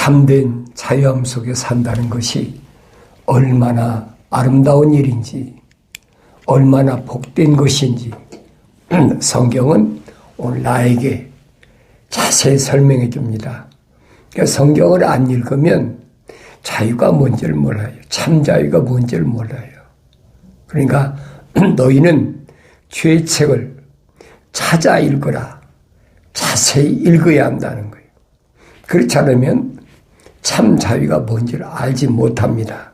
참된 자유함 속에 산다는 것이 얼마나 아름다운 일인지, 얼마나 복된 것인지 성경은 오늘 나에게 자세히 설명해 줍니다. 그러니까 성경을 안 읽으면 자유가 뭔지를 몰라요. 참 자유가 뭔지를 몰라요. 그러니까 너희는 죄책을 찾아 읽어라. 자세히 읽어야 한다는 거예요. 그렇지 않으면 참 자유가 뭔지를 알지 못합니다.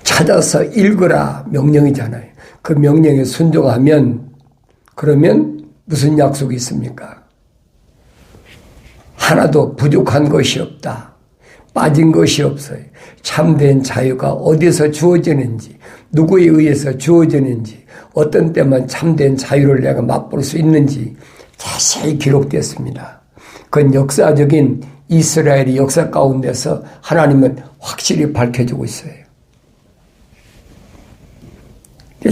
찾아서 읽어라 명령이잖아요. 그 명령에 순종하면 그러면 무슨 약속이 있습니까? 하나도 부족한 것이 없다. 빠진 것이 없어요. 참된 자유가 어디서 주어지는지, 누구에 의해서 주어지는지, 어떤 때만 참된 자유를 내가 맛볼 수 있는지 자세히 기록됐습니다. 그건 역사적인 이스라엘의 역사 가운데서 하나님은 확실히 밝혀주고 있어요.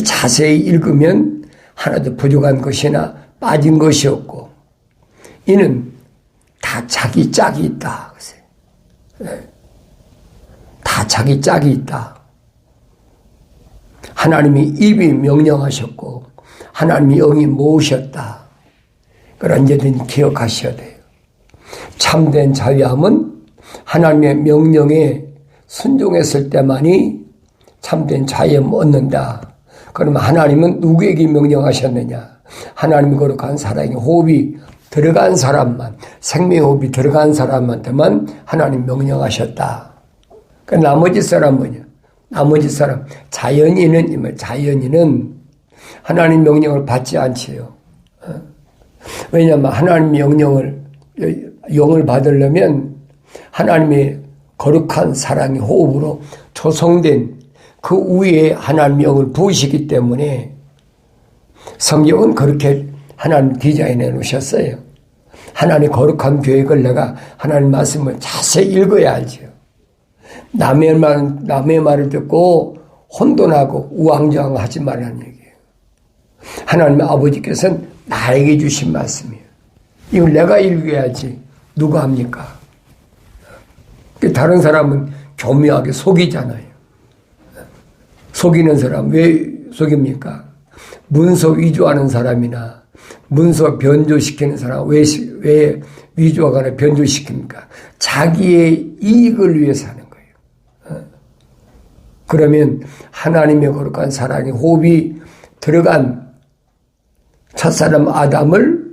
자세히 읽으면 하나도 부족한 것이나 빠진 것이 없고, 이는 다 자기 짝이 있다. 다 자기 짝이 있다. 하나님이 입이 명령하셨고 하나님이 영이 모으셨다. 그걸 언제든지 기억하셔야 돼요. 참된 자유함은 하나님의 명령에 순종했을 때만이 참된 자유함을 얻는다. 그러면 하나님은 누구에게 명령하셨느냐? 하나님이 거룩한 사랑의 호흡이 들어간 사람만, 생명의 호흡이 들어간 사람한테만 하나님 명령하셨다. 그 나머지 사람 뭐냐? 나머지 사람, 자연인은 하나님 명령을 받지 않지요. 왜냐하면 하나님 명령을, 영을 받으려면 하나님의 거룩한 사랑의 호흡으로 조성된 그 위에 하나님 영을 부으시기 때문에 성경은 그렇게 하나님 디자인해 놓으셨어요. 하나님 거룩한 계획을 내가 하나님 말씀을 자세히 읽어야 알죠. 남의 말을 듣고 혼돈하고 우왕좌왕하지 말라는 얘기예요. 하나님의 아버지께서는 나에게 주신 말씀이에요. 이걸 내가 읽어야지 누가 합니까? 다른 사람은 교묘하게 속이잖아요. 속이는 사람 왜 속입니까? 문서 위조하는 사람이나 문서 변조시키는 사람 왜 위조하거나 변조시킵니까? 자기의 이익을 위해서 하는 거예요. 그러면 하나님의 거룩한 사랑의 호흡이 들어간 첫사람 아담을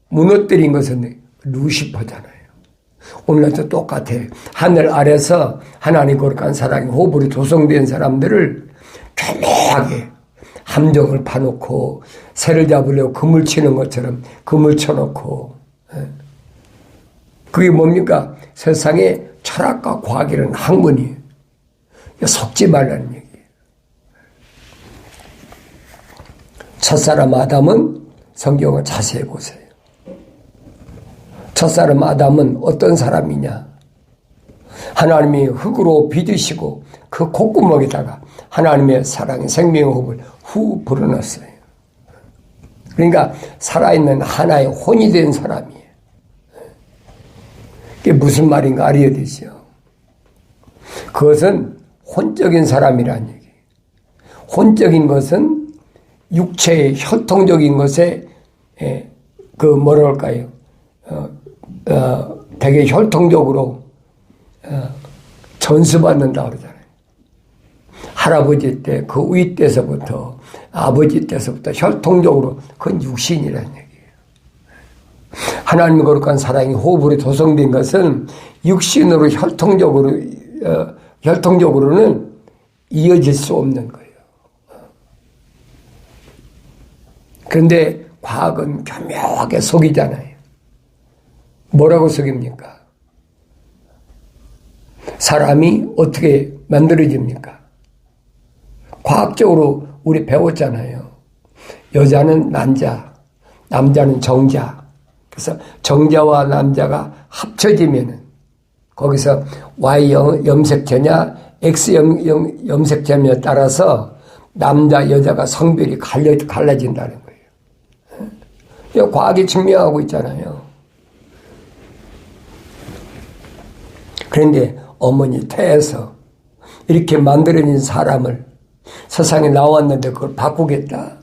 무너뜨린 것은 루시퍼잖아요. 오늘날도 똑같아요. 하늘 아래서 하나님 거룩한 사랑의 호흡으로 조성된 사람들을 교묘하게 함정을 파놓고 새를 잡으려고 그물 치는 것처럼 그물 쳐놓고, 그게 뭡니까? 세상에 철학과 과학이라는 학문이에요. 속지 말라는 얘기예요. 첫사람 아담은 성경을 자세히 보세요. 첫사람 아담은 어떤 사람이냐? 하나님이 흙으로 빚으시고 그 콧구멍에다가 하나님의 사랑의 생명의 호흡을 후 불어넣었어요. 그러니까 살아있는 하나의 혼이 된 사람이에요. 그게 무슨 말인가 알아야 되죠. 그것은 혼적인 사람이라는 얘기예요. 혼적인 것은 육체의 혈통적인 것에 뭐랄까요? 되게 혈통적으로 전수받는다 그러잖아요. 할아버지 때, 그 위 때서부터, 아버지 때서부터 혈통적으로 그건 육신이라는 얘기예요. 하나님의 거룩한 사랑이 호흡으로 조성된 것은 육신으로 혈통적으로는 이어질 수 없는 거예요. 그런데 과학은 교묘하게 속이잖아요. 뭐라고 속입니까? 사람이 어떻게 만들어집니까? 과학적으로 우리 배웠잖아요. 여자는 난자, 남자는 정자. 그래서 정자와 남자가 합쳐지면은 거기서 Y 염색체냐 X 염색체냐에 따라서 남자, 여자가 성별이 갈라진다는 거예요. 과학이 증명하고 있잖아요. 그런데 어머니 태에서 이렇게 만들어진 사람을 세상에 나왔는데 그걸 바꾸겠다?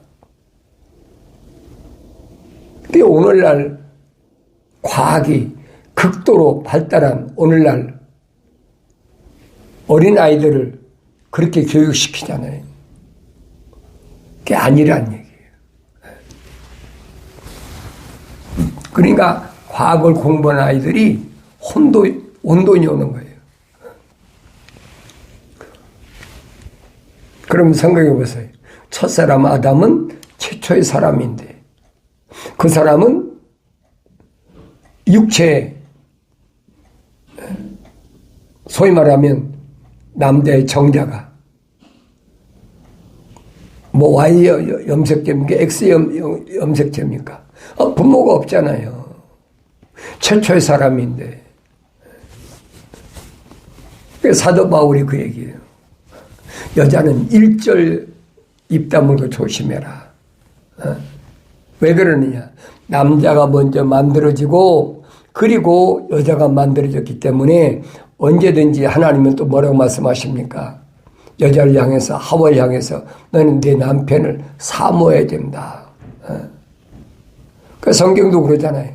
근데 오늘날 과학이 극도로 발달한 오늘날 어린아이들을 그렇게 교육시키잖아요. 그게 아니란 얘기예요. 그러니까 과학을 공부한 아이들이 혼돈이 오는 거예요. 그럼 생각해 보세요. 첫사람 아담은 최초의 사람인데 그 사람은 육체, 소위 말하면 남자의 정자가 뭐 Y 염색체입니까? X 염색체입니까? 부모가 없잖아요. 최초의 사람인데. 사도 바울이 그 얘기예요. 여자는 일절 입 다물고 조심해라. 왜 그러느냐? 남자가 먼저 만들어지고 그리고 여자가 만들어졌기 때문에 언제든지 하나님은 또 뭐라고 말씀하십니까? 여자를 향해서, 하와를 향해서 너는 내 남편을 사모해야 된다. 그 성경도 그러잖아요.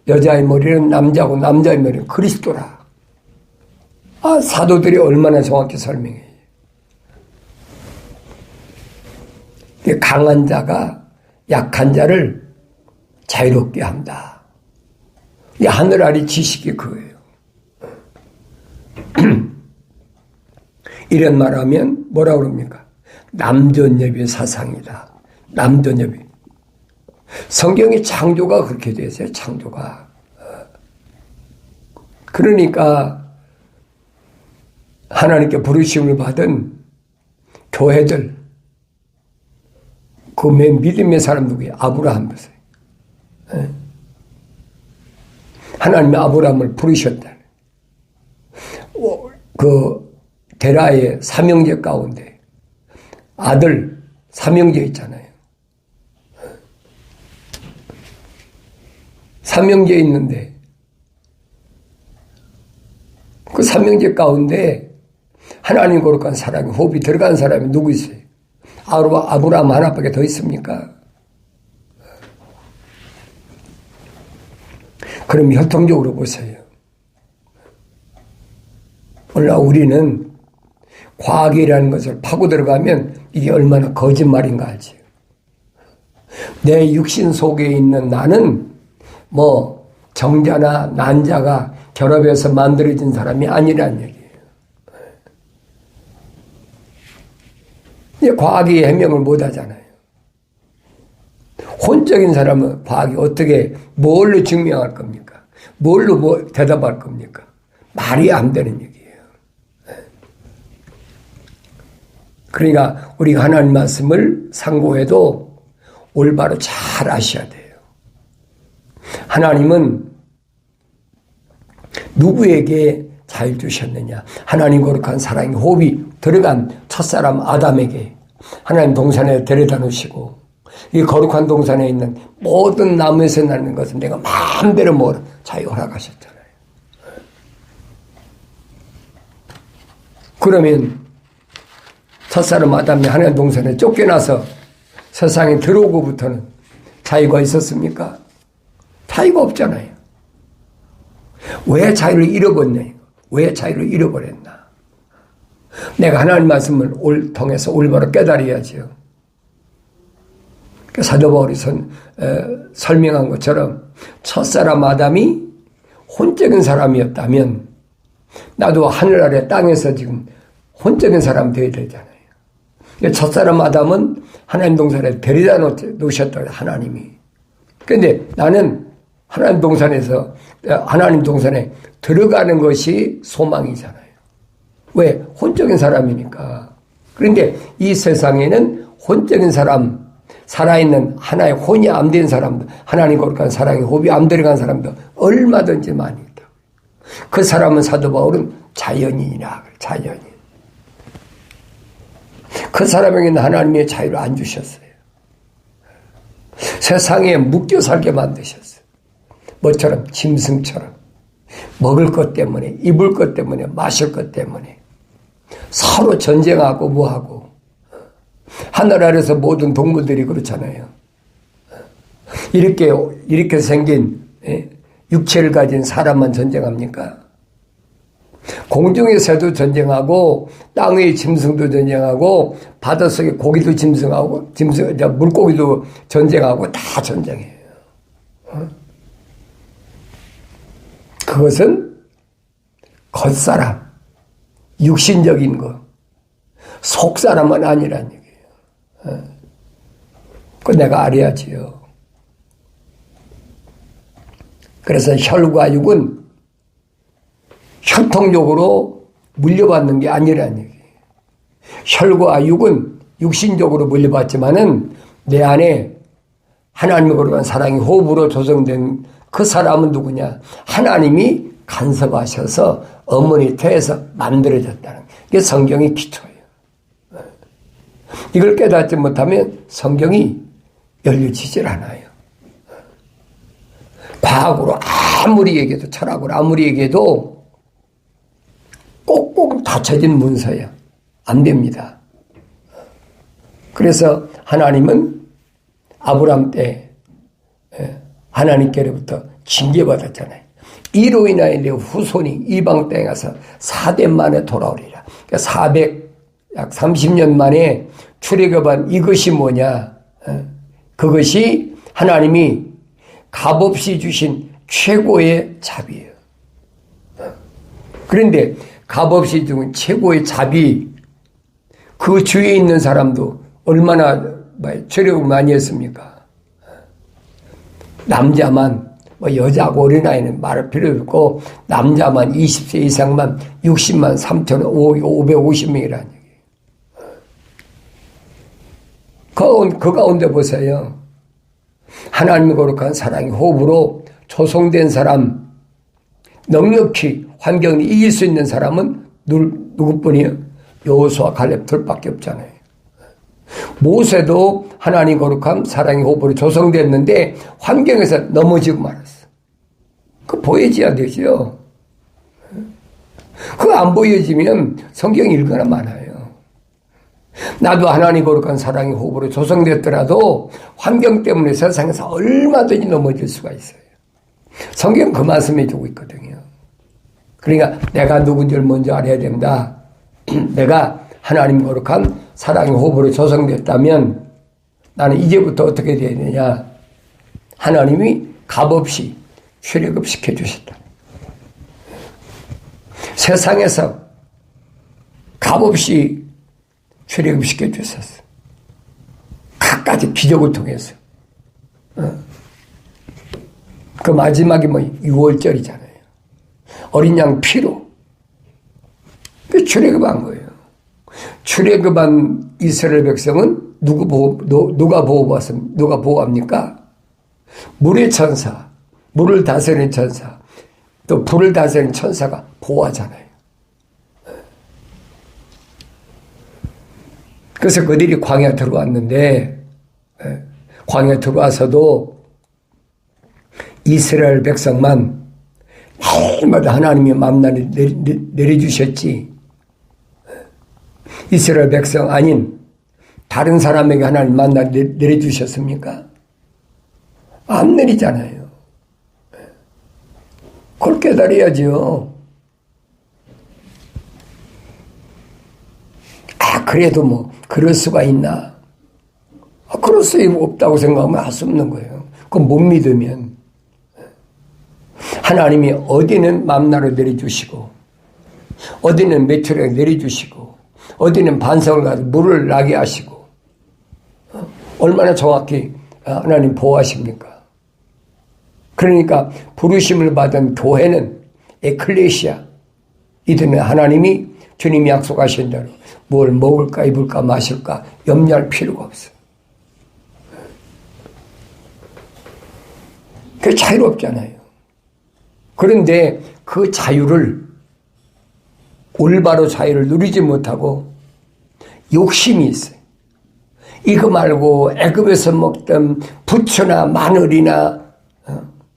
여자의 머리는 남자고 남자의 머리는 그리스도라. 사도들이 얼마나 정확히 설명해요. 강한 자가 약한 자를 자유롭게 한다. 이 하늘 아래 지식이 그거예요. 이런 말하면 뭐라고 그럽니까? 남존여비 사상이다. 남존여비. 성경의 창조가 그렇게 되어 있어요. 창조가. 그러니까 하나님께 부르심을 받은 교회들, 그 맨 믿음의 사람 누구예요? 아브라함 보세요. 하나님이 아브라함을 부르셨다. 그 데라의 삼형제 가운데 아들 삼형제 있잖아요. 삼형제 있는데 그 삼형제 가운데 하나님 거룩한 사람이 호흡이 들어간 사람이 누구 있어요? 아브라함 하나밖에 더 있습니까? 그럼 혈통적으로 보세요. 오늘 우리는 과학이라는 것을 파고 들어가면 이게 얼마나 거짓말인가 알지. 내 육신 속에 있는 나는 뭐 정자나 난자가 결합해서 만들어진 사람이 아니란 얘기예요. 과학이 해명을 못 하잖아요. 혼적인 사람은 과학이 어떻게 뭘로 증명할 겁니까? 뭘로 대답할 겁니까? 말이 안 되는 얘기예요. 그러니까 우리가 하나님 말씀을 상고해도 올바로 잘 아셔야 돼요. 하나님은 누구에게 자유 주셨느냐? 하나님 거룩한 사랑의 호흡이 들어간 첫사람 아담에게 하나님 동산에 데려다 놓으시고 이 거룩한 동산에 있는 모든 나무에서 나는 것은 내가 마음대로 먹으라 자유 허락하셨잖아요. 그러면 첫사람 아담이 하나님 동산에 쫓겨나서 세상에 들어오고부터는 자유가 있었습니까? 자유가 없잖아요. 왜 자유를 잃어버렸냐? 왜 자유를 잃어버렸나? 내가 하나님 말씀을 통해서 올바로 깨달아야죠. 사도 바울이 설명한 것처럼 첫사람 아담이 혼적인 사람이었다면 나도 하늘 아래 땅에서 지금 혼적인 사람 되어야 되잖아요. 첫사람 아담은 하나님 동산에 데려다 놓으셨다 하나님이. 그런데 나는 하나님 동산에 들어가는 것이 소망이잖아요. 왜? 혼적인 사람이니까. 그런데 이 세상에는 혼적인 사람, 살아있는 하나의 혼이 안 된 사람도, 하나님 거룩한 사랑의 호흡이 안 들어간 사람도 얼마든지 많이 있다. 그 사람은 사도 바울은 자연인이라 그래, 자연인. 그 사람에게는 하나님의 자유를 안 주셨어요. 세상에 묶여 살게 만드셨어요. 뭐처럼? 짐승처럼. 먹을 것 때문에, 입을 것 때문에, 마실 것 때문에 서로 전쟁하고 뭐하고. 하늘 아래서 모든 동물들이 그렇잖아요. 이렇게 생긴 육체를 가진 사람만 전쟁합니까? 공중의 새도 전쟁하고 땅의 짐승도 전쟁하고 바닷속의 고기도 물고기도 전쟁하고 다 전쟁해요. 그것은 겉사람, 육신적인 거, 속사람은 아니란 얘기예요. 그거 내가 알아야지요. 그래서 혈과 육은 혈통적으로 물려받는 게 아니란 얘기예요. 혈과 육은 육신적으로 물려받지만은 내 안에 하나님을 거룩한 사랑이 호흡으로 조성된 그 사람은 누구냐? 하나님이 간섭하셔서 어머니 태에서 만들어졌다는 게 성경의 기초예요. 이걸 깨닫지 못하면 성경이 열려지질 않아요. 과학으로 아무리 얘기해도, 철학으로 아무리 얘기해도 꼭꼭 닫혀진 문서야. 안 됩니다. 그래서 하나님은 아브람 때 하나님께로부터 징계받았잖아요. 이로 인하여 내 후손이 이방 땅에 가서 4대 만에 돌아오리라. 그러니까 약 30년 만에 출애굽한 이것이 뭐냐? 그것이 하나님이 값없이 주신 최고의 자비예요. 그런데 값없이 준 최고의 자비, 그 주위에 있는 사람도 얼마나 출애굽 많이 했습니까? 남자만, 여자하고 어린아이는 말할 필요 없고, 남자만 20세 이상만 60만 3천 550명이라는 얘기예요. 그 가운데 보세요. 하나님의 거룩한 사랑의 호흡으로 조성된 사람, 넉넉히 환경을 이길 수 있는 사람은 누구뿐이에요? 여호수아 갈렙 둘밖에 없잖아요. 모세도 하나님 거룩한 사랑의 호흡으로 조성됐는데 환경에서 넘어지고 말았어. 그거 보여줘야 되죠. 그거 안 보여지면 성경 읽거나 많아요. 나도 하나님 거룩한 사랑의 호흡으로 조성됐더라도 환경 때문에 세상에서 얼마든지 넘어질 수가 있어요. 성경 그 말씀해주고 있거든요. 그러니까 내가 누군지를 먼저 알아야 된다. 내가 하나님 거룩한 사랑의 호흡으로 조성됐다면 나는 이제부터 어떻게 되어야 되냐. 하나님이 값없이 출애굽시켜 주셨다. 세상에서 값없이 출애굽시켜 주셨어. 갖가지 기적을 통해서. 그 마지막이 6월절이잖아요. 어린 양 피로. 그 출애굽한 거예요. 출애굽한 이스라엘 백성은 누가 보호합니까? 물의 천사, 물을 다스리는 천사, 또 불을 다스리는 천사가 보호하잖아요. 그래서 그들이 광야에 들어왔는데, 광야에 들어와서도 이스라엘 백성만 날마다 하나님의 만나를 내려주셨지. 이스라엘 백성 아닌 다른 사람에게 하나님 만나 내려주셨습니까? 안 내리잖아요. 그걸 깨달아야죠. 그래도 그럴 수가 있나? 그럴 수 없다고 생각하면 할 수 없는 거예요. 그건 못 믿으면. 하나님이 어디는 만나를 내려주시고, 어디는 메추리를 내려주시고, 어디는 반석을 가지고 물을 나게 하시고, 얼마나 정확히 하나님 보호하십니까? 그러니까 부르심을 받은 교회는 에클레시아, 이들은 하나님이 주님이 약속하신 대로 뭘 먹을까 입을까 마실까 염려할 필요가 없어요. 그게 자유롭잖아요. 그런데 그 자유를, 올바로 자유를 누리지 못하고 욕심이 있어요. 이거 말고 애굽에서 먹던 부추나 마늘이나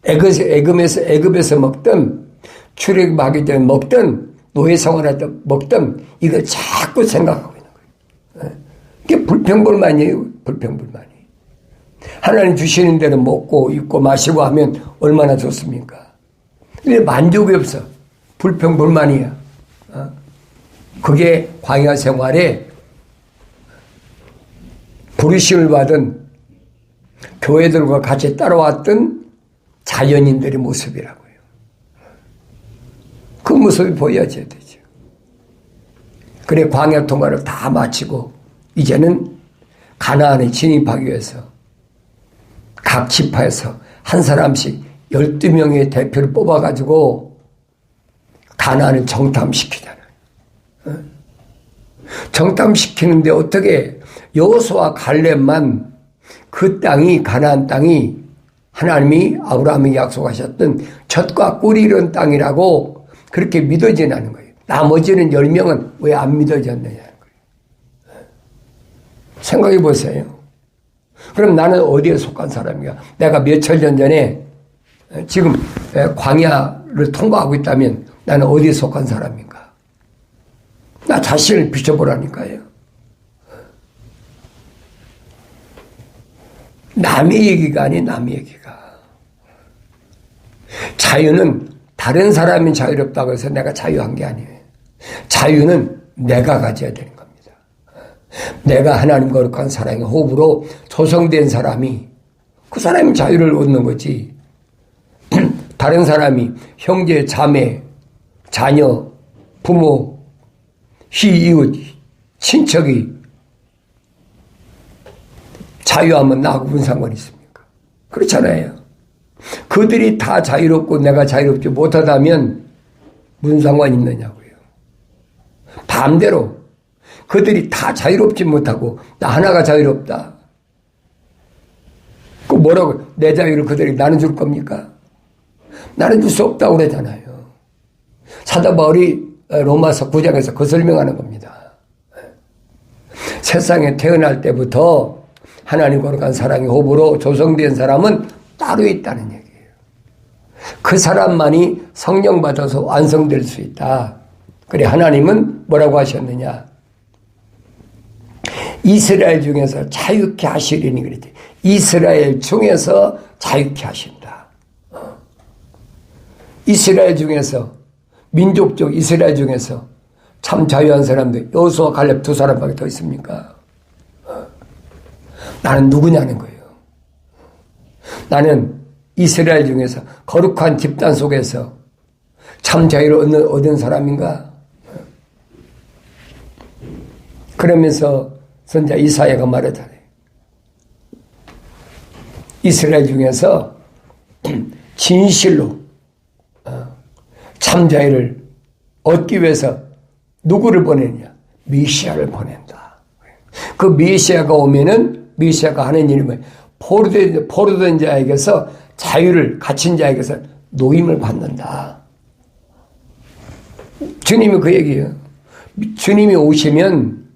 애굽에서 먹던 출애굽하기 전에 먹던 노예 생활할 때 먹던 이거 자꾸 생각하고 있는 거예요. 이게 불평불만이에요. 불평불만이. 하나님 주시는 대로 먹고 입고 마시고 하면 얼마나 좋습니까? 근데 만족이 없어. 불평불만이야. 그게 광야 생활에 부르심을 받은 교회들과 같이 따라왔던 자연인들의 모습이라고요. 그 모습이 보여져야 되죠. 그래 광야 통과를 다 마치고 이제는 가나안에 진입하기 위해서 각 지파에서 한 사람씩 12명의 대표를 뽑아가지고 가나안을 정탐시키잖아요. 정탐시키는데 어떻게 여호수아 갈렙만 그 땅이 가나안 땅이 하나님이 아브라함에게 약속하셨던 젖과 꿀이 이런 땅이라고 그렇게 믿어지는 거예요. 나머지는 10명은 왜 안 믿어졌느냐는 거예요. 생각해 보세요. 그럼 나는 어디에 속한 사람이야? 내가 몇천 년 전에 지금 광야를 통과하고 있다면 나는 어디에 속한 사람인가? 나 자신을 비춰보라니까요. 남의 얘기가 아닌 남의 얘기가. 자유는 다른 사람이 자유롭다고 해서 내가 자유한 게 아니에요. 자유는 내가 가져야 되는 겁니다. 내가 하나님 거룩한 사랑의 호흡으로 조성된 사람이 그 사람이 자유를 얻는 거지. 다른 사람이 형제, 자매, 자녀, 부모, 이웃, 친척이 자유하면 나하고 무슨 상관이 있습니까? 그렇잖아요. 그들이 다 자유롭고 내가 자유롭지 못하다면 무슨 상관이 있느냐고요. 반대로 그들이 다 자유롭지 못하고 나 하나가 자유롭다. 그 뭐라고 내 자유를 그들이 나눠줄 겁니까? 나눠줄 수 없다고 그러잖아요. 사도 바울이 로마서 9장에서 그 설명하는 겁니다. 세상에 태어날 때부터 하나님 거룩한 사랑의 호흡으로 조성된 사람은 따로 있다는 얘기예요. 그 사람만이 성령 받아서 완성될 수 있다. 그래 하나님은 뭐라고 하셨느냐? 이스라엘 중에서 자유케 하시리니 그랬지. 이스라엘 중에서 자유케 하신다. 이스라엘 중에서 민족적 이스라엘 중에서 참 자유한 사람들 여호수아 갈렙 두 사람밖에 더 있습니까? 나는 누구냐는 거예요. 나는 이스라엘 중에서 거룩한 집단 속에서 참 자유를 얻은 사람인가? 그러면서 선자 이사야가 말하잖아요. 이스라엘 중에서 진실로 참 자유를 얻기 위해서 누구를 보내느냐? 메시아를 보낸다. 그 메시아가 오면은 메시아가 하는 일이 뭐예요? 포로된 자에게서 자유를 갇힌 자에게서 노임을 받는다. 주님이 그 얘기예요. 주님이 오시면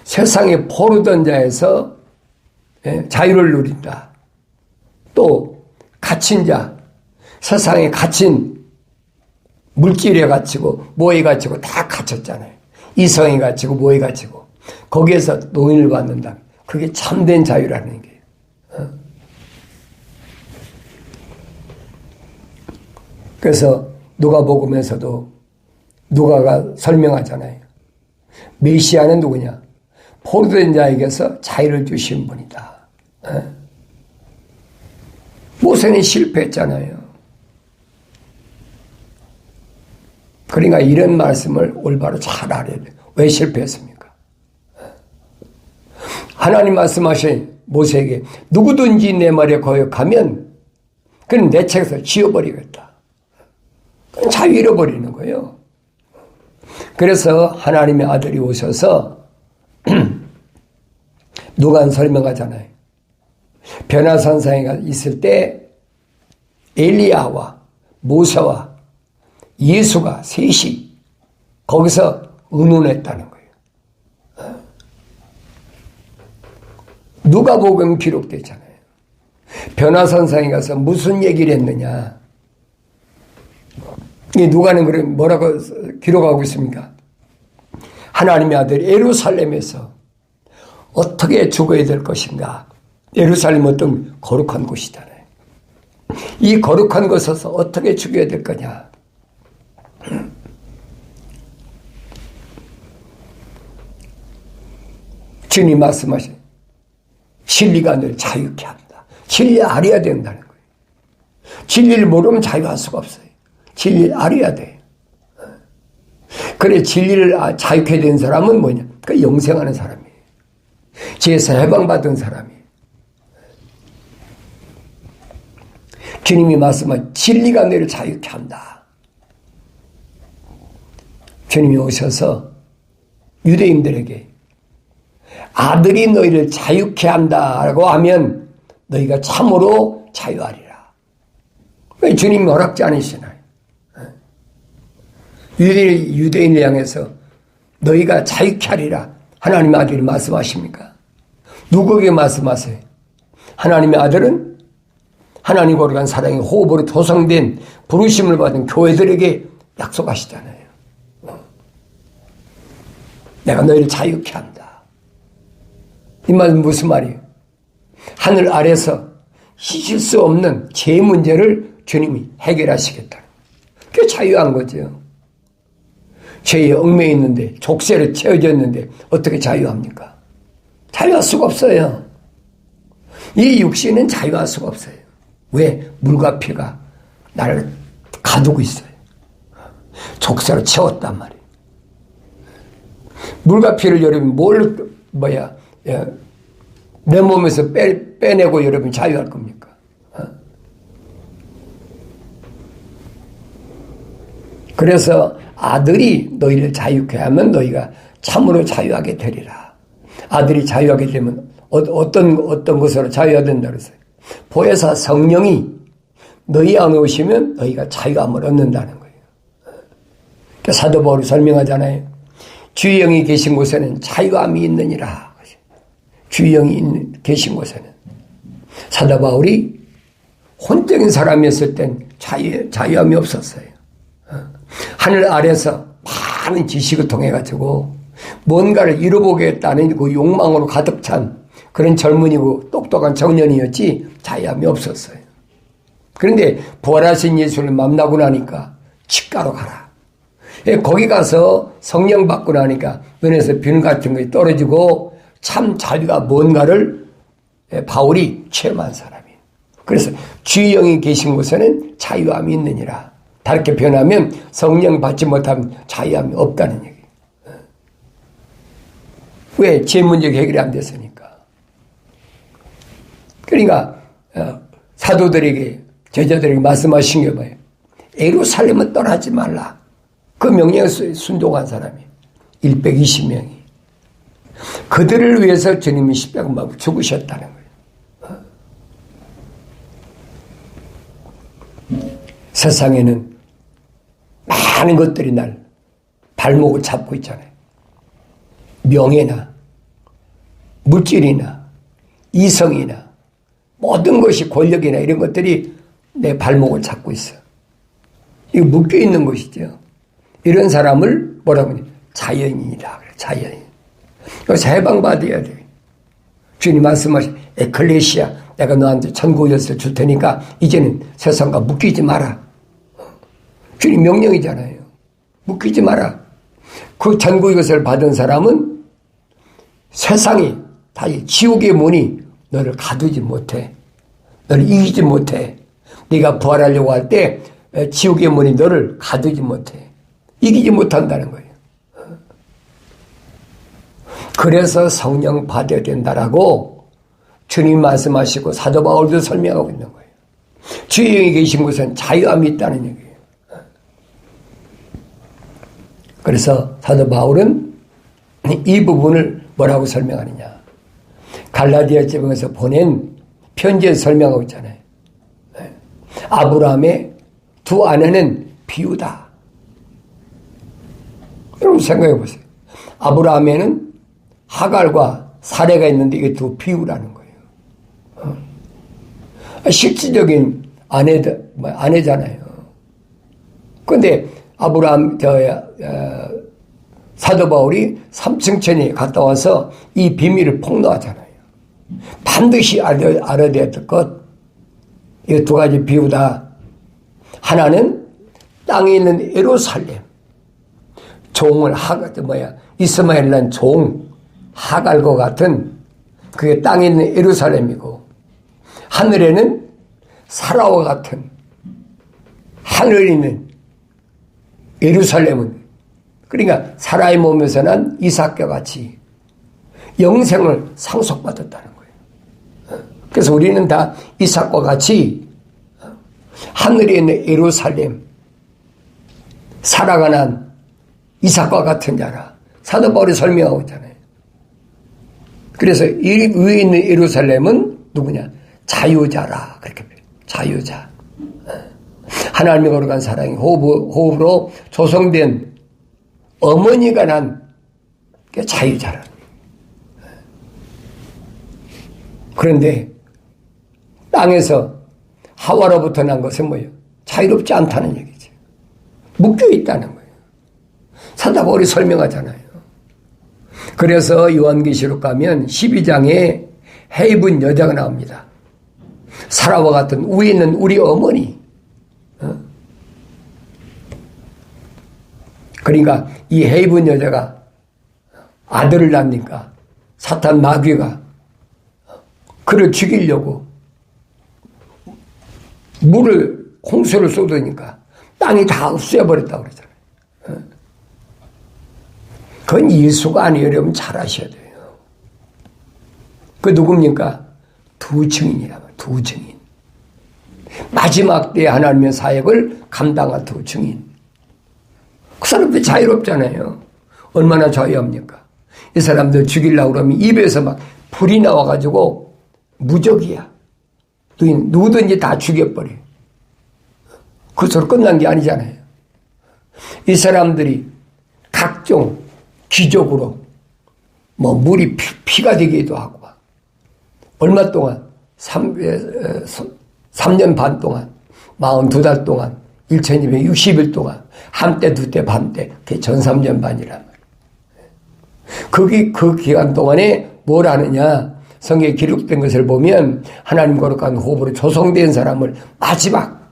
세상에 포로된 자에서 자유를 누린다. 또 갇힌 자, 세상에 갇힌 물질에 갇히고 뭐에 갇히고 다 갇혔잖아요. 이성에 갇히고 뭐에 갇히고 거기에서 노임을 받는다. 그게 참된 자유라는 게. 그래서 누가복음에서도 누가가 설명하잖아요. 메시아는 누구냐? 포로된 자에게서 자유를 주신 분이다. 모세는 실패했잖아요. 그러니까 이런 말씀을 올바로 잘 알아야 돼요. 왜 실패했습니까? 하나님 말씀하신 모세에게 누구든지 내 말에 거역하면 그는 내 책에서 지워버리겠다. 자유 잃어버리는 거예요. 그래서 하나님의 아들이 오셔서 누가 설명하잖아요. 변화산상에 있을 때 엘리야와 모세와 예수가 셋이 거기서 의논했다는 거예요. 누가복음 기록되잖아요. 변화산상에 가서 무슨 얘기를 했느냐? 이 누가는 그럼 뭐라고 기록하고 있습니까? 하나님의 아들 예루살렘에서 어떻게 죽어야 될 것인가? 예루살렘은 어떤 거룩한 곳이잖아요. 이 거룩한 곳에서 어떻게 죽여야 될 거냐? 주님 말씀하신 진리가 늘 자유케 합니다. 진리 알아야 된다는 거예요. 진리를 모르면 자유할 수가 없어요. 진리를 알아야 돼요. 그래 진리를 자유케 된 사람은 뭐냐? 그 영생하는 사람이에요. 죄에서 해방받은 사람이에요. 주님이 말씀한 진리가 너를 자유케 한다. 주님이 오셔서 유대인들에게 아들이 너희를 자유케 한다라고 하면 너희가 참으로 자유하리라. 왜 주님이 허락지 않으시나요? 유대인을 향해서 너희가 자유케 하리라. 하나님의 아들이 말씀하십니까? 누구에게 말씀하세요? 하나님의 아들은 하나님 거룩한 사랑의 호흡으로 조성된 부르심을 받은 교회들에게 약속하시잖아요. 내가 너희를 자유케 한다. 이 말은 무슨 말이에요? 하늘 아래서 씻을 수 없는 죄 문제를 주님이 해결하시겠다. 그게 자유한 거죠. 죄에 얽매여 있는데, 족쇄로 채워져 있는데 어떻게 자유합니까? 자유할 수가 없어요. 이 육신은 자유할 수가 없어요. 왜? 물과 피가 나를 가두고 있어요. 족쇄로 채웠단 말이에요. 물과 피를 여러분 내 몸에서 빼내고 여러분 자유할 겁니까? 그래서 아들이 너희를 자유케 하면 너희가 참으로 자유하게 되리라. 아들이 자유하게 되면 어떤 것으로 자유화된다 그랬어요? 보혜사 성령이 너희 안에 오시면 너희가 자유함을 얻는다는 거예요. 그러니까 사도 바울이 설명하잖아요. 주의 영이 계신 곳에는 자유함이 있느니라. 주의 영이 계신 곳에는. 사도 바울이 혼적인 사람이었을 땐 자유함이 없었어요. 하늘 아래서 많은 지식을 통해 가지고 뭔가를 이뤄보겠다는 그 욕망으로 가득 찬 그런 젊은이고 똑똑한 청년이었지 자유함이 없었어요. 그런데 부활하신 예수를 만나고 나니까 치과로 가라. 거기 가서 성령 받고 나니까 눈에서 비늘 같은 것이 떨어지고 참 자유가 뭔가를 바울이 체험한 사람이에요. 그래서 주의 영이 계신 곳에는 자유함이 있느니라. 다르게 표현하면 성령 받지 못하면 자유함이 없다는 얘기예요. 왜? 죄 문제가 해결이 안 됐으니까. 그러니까 사도들에게 제자들에게 말씀하신 게 뭐예요? 예루살렘은 떠나지 말라. 그 명령에 순종한 사람이 120명이. 그들을 위해서 주님이 십자가를 죽으셨다는 거예요. 세상에는 많은 것들이 날 발목을 잡고 있잖아요. 명예나 물질이나 이성이나 모든 것이 권력이나 이런 것들이 내 발목을 잡고 있어. 이거 묶여 있는 것이죠. 이런 사람을 뭐라고 하냐? 자연인이라 그래. 자연인. 여기서 해방받아야 돼. 주님 말씀하신 에클레시아, 내가 너한테 천국 열쇠 줄 테니까 이제는 세상과 묶이지 마라. 주님 명령이잖아요. 묶이지 마라. 그 천국 열쇠를 받은 사람은 세상이 다 지옥의 문이 너를 가두지 못해. 너를 이기지 못해. 네가 부활하려고 할 때 지옥의 문이 너를 가두지 못해. 이기지 못한다는 거예요. 그래서 성령 받아야 된다라고 주님 말씀하시고 사도 바울도 설명하고 있는 거예요. 주의 영이 계신 곳은 자유함이 있다는 얘기예요. 그래서 사도 바울은 이 부분을 뭐라고 설명하느냐. 갈라디아 지방에서 보낸 편지에 설명하고 있잖아요. 아브라함의 두 아내는 비유다. 여러분 생각해 보세요. 아브라함에는 하갈과 사레가 있는데 이게 두 비유라는 거예요. 실질적인 아내잖아요. 근데 사도 바울이 삼층천에 갔다 와서 이 비밀을 폭로하잖아요. 반드시 알아야 될 것. 이 두 가지 비유다. 하나는 땅에 있는 예루살렘. 이스마엘 난 종, 하갈과 같은 그게 땅에 있는 예루살렘이고, 하늘에는 사라와 같은 하늘에 있는 예루살렘은, 그러니까 사라의 몸에서 난 이삭과 같이 영생을 상속받았다는 거예요. 그래서 우리는 다 이삭과 같이 하늘에 있는 예루살렘, 사라가 난 이삭과 같은 자라. 사도 바울이 설명하고 있잖아요. 그래서 이 위에 있는 예루살렘은 누구냐? 자유자라. 그렇게 해요. 자유자. 하나님의 거룩한 사랑이 호흡으로 조성된 어머니가 난 자유자라. 그런데 땅에서 하와로부터 난 것은 뭐예요? 자유롭지 않다는 얘기죠. 묶여 있다는 거예요. 사도 바울이 설명하잖아요. 그래서 요한계시록 가면 12장에 해입은 여자가 나옵니다. 사라와 같은 위에 있는 우리 어머니. 그러니까 이 해입은 여자가 아들을 낳으니까 사탄 마귀가 그를 죽이려고 홍수를 쏟으니까 땅이 다 흡수해버렸다고 그러잖아요. 그건 예수가 아니에요. 여러분 잘 아셔야 돼요. 그 누굽니까? 두 증인이라고. 두 증인. 마지막 때 하나님의 사역을 감당한 두 증인. 그 사람들 자유롭잖아요. 얼마나 자유합니까? 이 사람들 죽이려고 그러면 입에서 막 불이 나와가지고 무적이야. 누구든지 다 죽여버려. 그것으로 끝난 게 아니잖아요. 이 사람들이 각종 기적으로 물이 피가 되기도 하고, 얼마 동안 3년 반 동안 42달 동안 1260일 동안 한때 두때 반때 그게 전 3년 반이란 말이에요. 그 기간 동안에 뭘 하느냐, 성경에 기록된 것을 보면 하나님 거룩한 호흡으로 조성된 사람을 마지막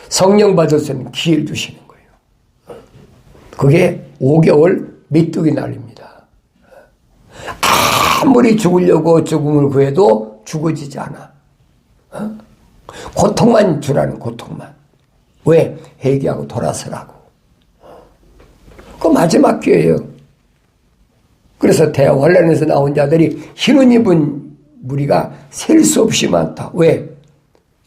성령 받을 수 있는 기회를 주시는 거예요. 그게 5개월 메뚜기 날입니다. 아무리 죽으려고 죽음을 구해도 죽어지지 않아. 고통만 주라는 고통만. 왜? 회개하고 돌아서라고. 그 마지막 기회예요. 그래서 대환란에서 나온 자들이 흰옷 입은 무리가 셀 수 없이 많다. 왜?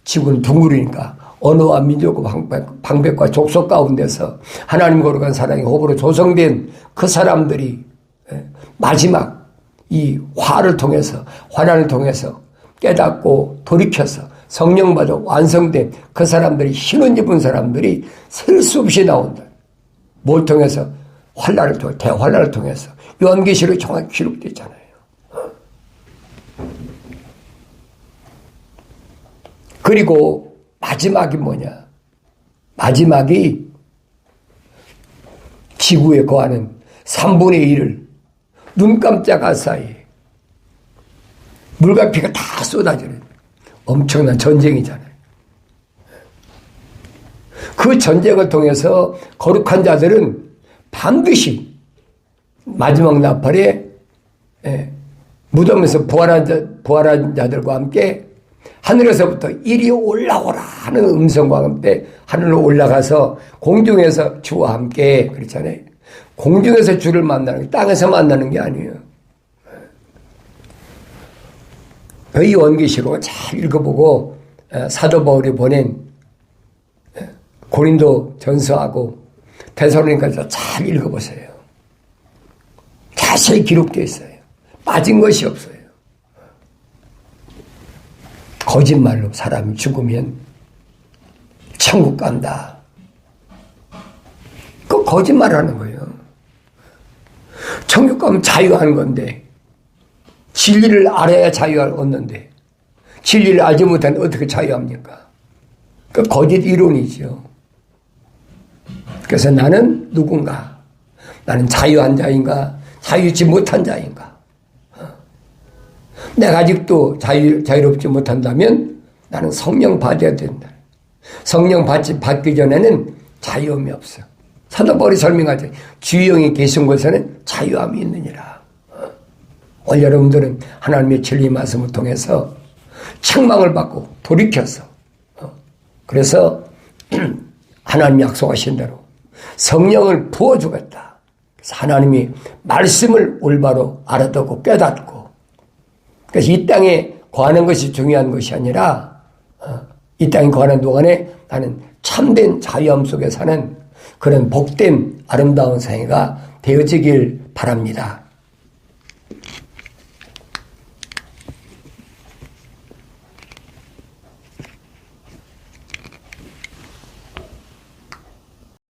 지구는 둥그리니까 언어와 민족과 방백과 족속 가운데서 하나님 거룩한 사랑의 호흡으로 조성된 그 사람들이 마지막 이 화를 통해서, 환난을 통해서 깨닫고 돌이켜서 성령 받아 완성된 그 사람들이, 흰옷 입은 사람들이 셀 수 없이 나온다. 뭘 통해서? 환난을 통해, 대환난을 통해서. 요한계시록에 정확히 기록되어 있잖아요. 그리고 마지막이 뭐냐? 마지막이 지구에 거하는 3분의 1을 눈 깜짝할 사이에 물과 피가 다 쏟아지는 엄청난 전쟁이잖아요. 그 전쟁을 통해서 거룩한 자들은 반드시 마지막 나팔에 무덤에서 부활한 자들과 함께 하늘에서부터 이리 올라오라 하는 음성과 함께 하늘로 올라가서 공중에서 주와 함께, 그렇잖아요. 공중에서 주를 만나는 게 땅에서 만나는 게 아니에요. 이 요한계시록을 잘 읽어보고 사도 바울이 보낸 고린도 전서하고 데살로니가서 잘 읽어보세요. 자세히 기록되어 있어요. 빠진 것이 없어요. 거짓말로 사람이 죽으면 천국 간다. 그 거짓말하는 거예요. 천국 가면 자유하는 건데, 진리를 알아야 자유를 얻는데, 진리를 알지 못하면 어떻게 자유합니까? 그 거짓 이론이죠. 그래서 나는 누군가? 나는 자유한 자인가? 자유치 못한 자인가? 내가 아직도 자유롭지 못한다면 나는 성령 받아야 된다. 성령 받기 전에는 자유함이 없어. 사도 바울이 설명하죠. 주의 영이 계신 곳에는 자유함이 있느니라. 오늘 여러분들은 하나님의 진리 말씀을 통해서 책망을 받고 돌이켜서 그래서 하나님이 약속하신 대로 성령을 부어주겠다. 그래서 하나님이 말씀을 올바로 알아듣고 깨닫고 그래서 이 땅에 거하는 것이 중요한 것이 아니라 이 땅에 거하는 동안에 나는 참된 자유함 속에 사는 그런 복된 아름다운 생애가 되어지길 바랍니다.